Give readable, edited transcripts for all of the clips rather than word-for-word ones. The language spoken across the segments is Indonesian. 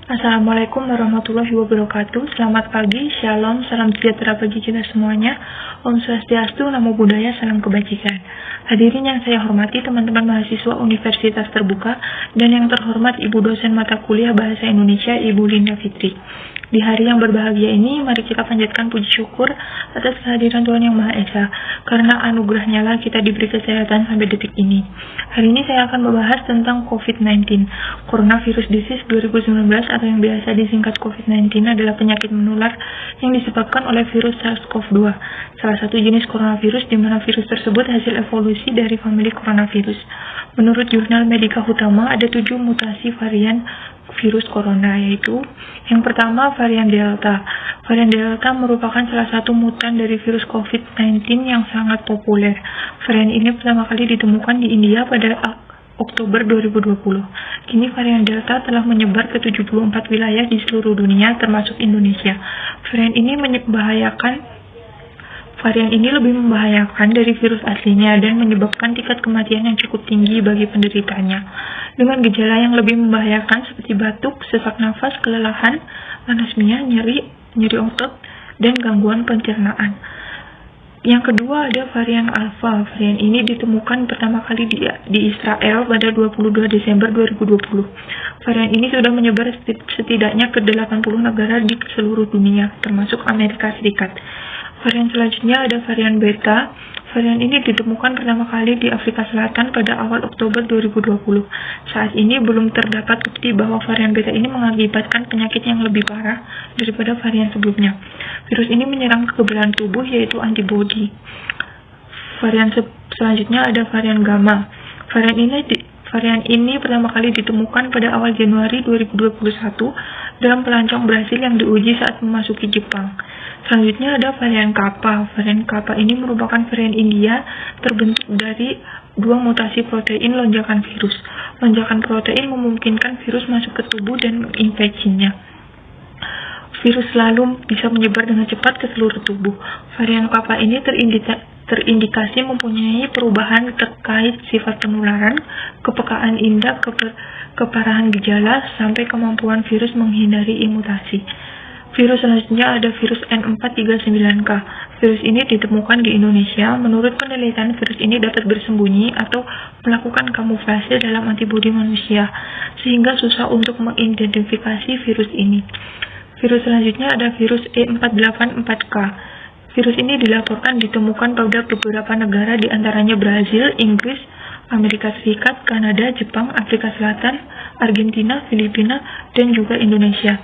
Assalamualaikum warahmatullahi wabarakatuh. Selamat pagi, shalom, salam sejahtera bagi kita semuanya. Om Swastiastu, Namo Buddhaya, salam kebajikan. Hadirin yang saya hormati teman-teman mahasiswa Universitas Terbuka dan yang terhormat Ibu dosen mata kuliah Bahasa Indonesia Ibu Linda Fitri. Di hari yang berbahagia ini, mari kita panjatkan puji syukur atas kehadiran Tuhan Yang Maha Esa, karena anugerahnya lah kita diberi kesehatan sampai detik ini. Hari ini saya akan membahas tentang COVID-19. Coronavirus Disease 2019 atau yang biasa disingkat COVID-19 adalah penyakit menular yang disebabkan oleh virus SARS-CoV-2, salah satu jenis coronavirus di mana virus tersebut hasil evolusi dari famili coronavirus. Menurut jurnal Medica Hutama, ada 7 mutasi varian virus corona, yaitu yang pertama varian Delta. Varian Delta merupakan salah satu mutan dari virus COVID-19 yang sangat populer. Varian ini pertama kali ditemukan di India pada Oktober 2020. Kini varian Delta telah menyebar ke 74 wilayah di seluruh dunia termasuk Indonesia. Varian ini lebih membahayakan dari virus aslinya dan menyebabkan tingkat kematian yang cukup tinggi bagi penderitanya. Dengan gejala yang lebih membahayakan seperti batuk, sesak nafas, kelelahan, anosmia, nyeri otot, dan gangguan pencernaan. Yang kedua ada varian Alpha. Varian ini ditemukan pertama kali di Israel pada 22 Desember 2020. Varian ini sudah menyebar setidaknya ke 80 negara di seluruh dunia, termasuk Amerika Serikat. Varian selanjutnya ada varian Beta. Varian ini ditemukan pertama kali di Afrika Selatan pada awal Oktober 2020. Saat ini belum terdapat bukti bahwa varian Beta ini mengakibatkan penyakit yang lebih parah daripada varian sebelumnya. Virus ini menyerang kekebalan tubuh yaitu antibodi. Varian selanjutnya ada varian Gamma. Varian ini pertama kali ditemukan pada awal Januari 2021 dalam pelancong Brasil yang diuji saat memasuki Jepang. Selanjutnya ada varian Kappa. Varian Kappa ini merupakan varian India terbentuk dari 2 mutasi protein lonjakan virus. Lonjakan protein memungkinkan virus masuk ke tubuh dan menginfeksinya. Virus lalu bisa menyebar dengan cepat ke seluruh tubuh. Varian Kappa ini terindikasi mempunyai perubahan terkait sifat penularan, kepekaan indera, keparahan gejala, sampai kemampuan virus menghindari imutasi. Virus selanjutnya ada virus N439K. Virus ini ditemukan di Indonesia. Menurut penelitian, virus ini dapat bersembunyi atau melakukan kamuflase dalam antibodi manusia, sehingga susah untuk mengidentifikasi virus ini. Virus selanjutnya ada virus E484K. Virus ini dilaporkan ditemukan pada beberapa negara di antaranya Brazil, Inggris, Amerika Serikat, Kanada, Jepang, Afrika Selatan, Argentina, Filipina, dan juga Indonesia.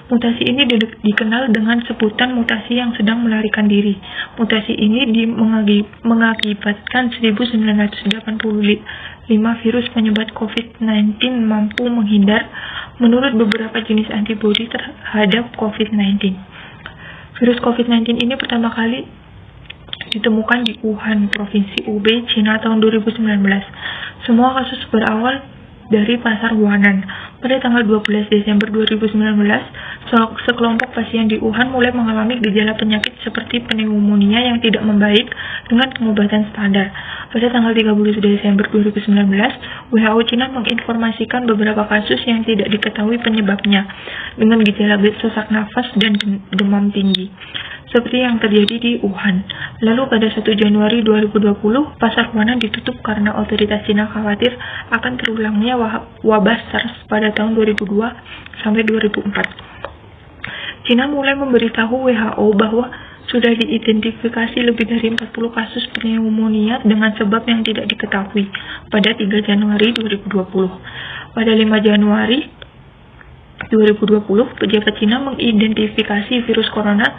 Mutasi ini dikenal dengan sebutan mutasi yang sedang melarikan diri. Mutasi ini mengakibatkan 1985 virus penyebab COVID-19 mampu menghindar menurut beberapa jenis antibodi terhadap COVID-19. Virus COVID-19 ini pertama kali ditemukan di Wuhan, Provinsi Hubei, Cina tahun 2019. Semua kasus berawal dari pasar Wuhan. Pada tanggal 12 Desember 2019, sekelompok pasien di Wuhan mulai mengalami gejala penyakit seperti pneumonia yang tidak membaik dengan pengobatan standar. Pada tanggal 30 Desember 2019, WHO Cina menginformasikan beberapa kasus yang tidak diketahui penyebabnya dengan gejala sesak nafas dan demam tinggi, seperti yang terjadi di Wuhan. Lalu pada 1 Januari 2020, pasar Wuhan ditutup karena otoritas Cina khawatir akan terulangnya wabah SARS pada tahun 2002 sampai 2004. Cina mulai memberitahu WHO bahwa sudah diidentifikasi lebih dari 40 kasus pneumonia dengan sebab yang tidak diketahui pada 3 Januari 2020. Pada 5 Januari 2020, pejabat Cina mengidentifikasi virus corona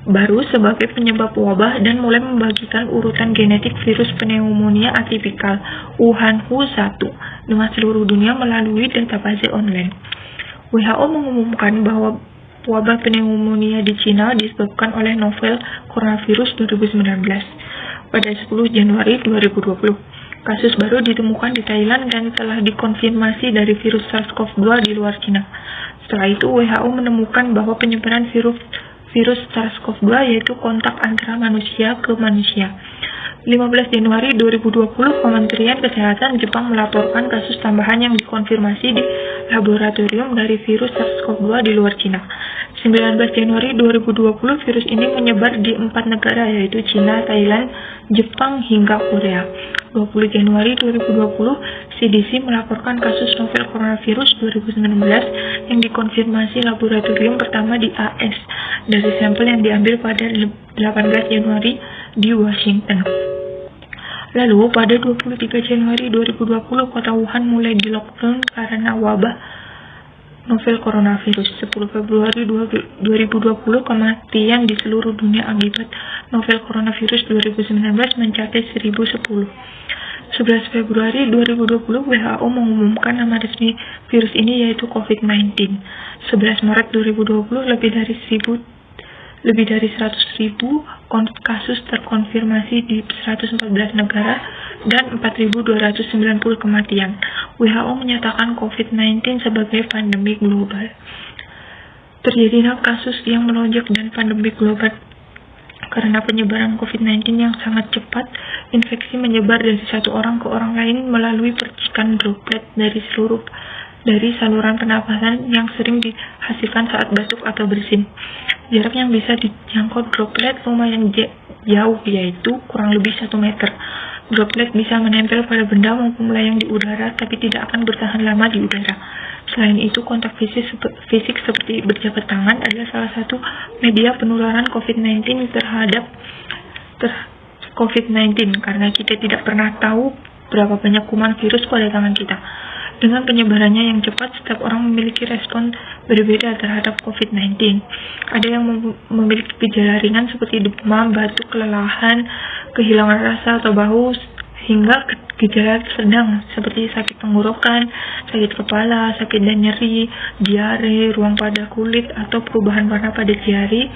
baru sebagai penyebab wabah dan mulai membagikan urutan genetik virus pneumonia atipikal Wuhan Hu1 dengan seluruh dunia melalui database online. WHO mengumumkan bahwa wabah pneumonia di Cina disebabkan oleh novel coronavirus 2019. Pada 10 Januari 2020, kasus baru ditemukan di Thailand dan telah dikonfirmasi dari virus SARS-CoV-2 di luar Cina. Setelah itu, WHO menemukan bahwa penyebaran virus virus SARS-CoV-2, yaitu kontak antara manusia ke manusia. 15 Januari 2020, Kementerian Kesehatan Jepang melaporkan kasus tambahan yang dikonfirmasi di laboratorium dari virus SARS-CoV-2 di luar Cina. 19 Januari 2020, virus ini menyebar di 4 negara, yaitu Cina, Thailand, Jepang, hingga Korea. 20 Januari 2020, CDC melaporkan kasus novel coronavirus 2019 yang dikonfirmasi laboratorium pertama di AS dari sampel yang diambil pada 18 Januari di Washington. Lalu, pada 23 Januari 2020, kota Wuhan mulai di-lockdown karena wabah novel coronavirus. 10 Februari 2020, kematian di seluruh dunia akibat novel coronavirus 2019 mencapai 1.010. 11 Februari 2020, WHO mengumumkan nama resmi virus ini yaitu COVID-19. 11 Maret 2020, lebih dari 100.000 kasus terkonfirmasi di 114 negara dan 4.290 kematian. WHO menyatakan COVID-19 sebagai pandemi global. Terjadinya kasus yang melonjak dan pandemi global karena penyebaran COVID-19 yang sangat cepat. Infeksi menyebar dari satu orang ke orang lain melalui percikan droplet dari saluran pernapasan yang sering dihasilkan saat batuk atau bersin. Jarak yang bisa dijangkau droplet lumayan jauh, yaitu kurang lebih 1 meter. Droplet bisa menempel pada benda maupun melayang di udara, tapi tidak akan bertahan lama di udara. Selain itu, kontak fisik seperti berjabat tangan adalah salah satu media penularan COVID-19 terhadap COVID-19, karena kita tidak pernah tahu berapa banyak kuman virus pada tangan kita. Dengan penyebarannya yang cepat, setiap orang memiliki respon berbeda terhadap COVID-19. Ada yang memiliki gejala ringan seperti demam, batuk, kelelahan, kehilangan rasa atau bau, hingga gejala sedang seperti sakit tenggorokan, sakit kepala, sakit dan nyeri, diare, ruang pada kulit, atau perubahan warna pada jari,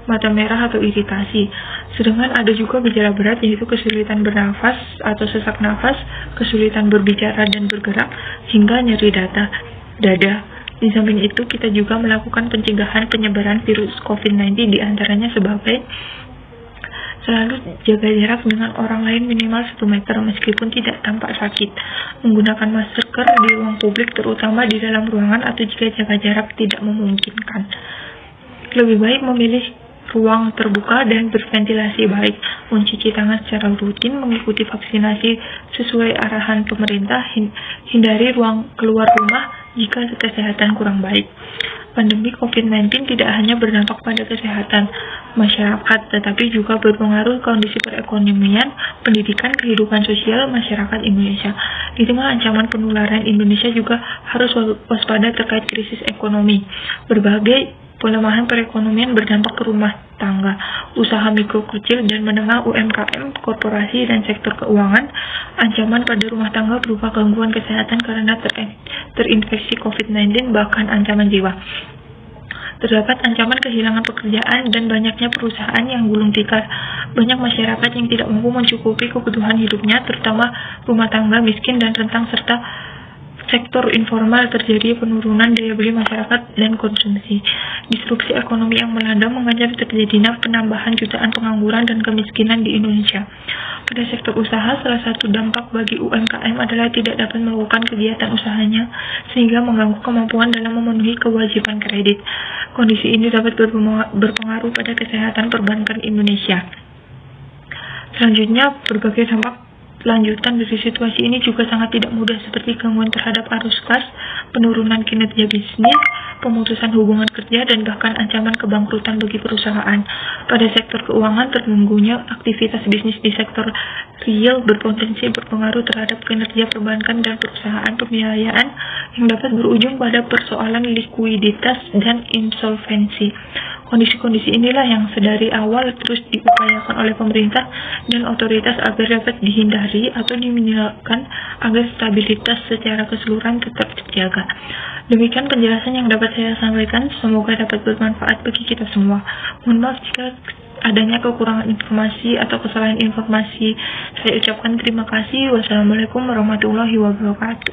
mata merah atau iritasi. Sedangkan ada juga gejala berat, yaitu kesulitan bernafas atau sesak nafas, kesulitan berbicara dan bergerak, hingga nyeri dada. Di samping itu, kita juga melakukan pencegahan penyebaran virus COVID-19, diantaranya sebagai selalu jaga jarak dengan orang lain minimal 1 meter meskipun tidak tampak sakit. Menggunakan masker di ruang publik, terutama di dalam ruangan atau jika jaga jarak tidak memungkinkan. Lebih baik memilih ruang terbuka dan berventilasi baik, mencuci tangan secara rutin, mengikuti vaksinasi sesuai arahan pemerintah, hindari ruang keluar rumah jika kesehatan kurang baik. Pandemi COVID-19 tidak hanya berdampak pada kesehatan masyarakat, tetapi juga berpengaruh kondisi perekonomian, pendidikan, kehidupan sosial masyarakat Indonesia. Di tengah ancaman penularan, Indonesia juga harus waspada terkait krisis ekonomi. Berbagai pelemahan perekonomian berdampak ke rumah tangga, usaha mikro kecil dan menengah, UMKM, korporasi, dan sektor keuangan. Ancaman pada rumah tangga berupa gangguan kesehatan karena terinfeksi COVID-19, bahkan ancaman jiwa. Terdapat ancaman kehilangan pekerjaan dan banyaknya perusahaan yang gulung tikar. Banyak masyarakat yang tidak mampu mencukupi kebutuhan hidupnya, terutama rumah tangga miskin dan rentang, serta sektor informal. Terjadi penurunan daya beli masyarakat dan konsumsi. Disrupsi ekonomi yang melanda mengancam terjadinya penambahan jutaan pengangguran dan kemiskinan di Indonesia. Pada sektor usaha, salah satu dampak bagi UMKM adalah tidak dapat melakukan kegiatan usahanya, sehingga mengganggu kemampuan dalam memenuhi kewajiban kredit. Kondisi ini dapat berpengaruh pada kesehatan perbankan Indonesia. Selanjutnya, berbagai dampak lanjutan dari situasi ini juga sangat tidak mudah, seperti gangguan terhadap arus kas, penurunan kinerja bisnis, pemutusan hubungan kerja, dan bahkan ancaman kebangkrutan bagi perusahaan. Pada sektor keuangan, terganggunya aktivitas bisnis di sektor real berpotensi berpengaruh terhadap kinerja perbankan dan perusahaan pembiayaan yang dapat berujung pada persoalan likuiditas dan insolvensi. Kondisi-kondisi inilah yang sedari awal terus diupayakan oleh pemerintah dan otoritas agar dapat dihindari atau diminimalkan agar stabilitas secara keseluruhan tetap terjaga. Demikian penjelasan yang dapat saya sampaikan, semoga dapat bermanfaat bagi kita semua. Mohon maaf jika adanya kekurangan informasi atau kesalahan informasi. Saya ucapkan terima kasih. Wassalamualaikum warahmatullahi wabarakatuh.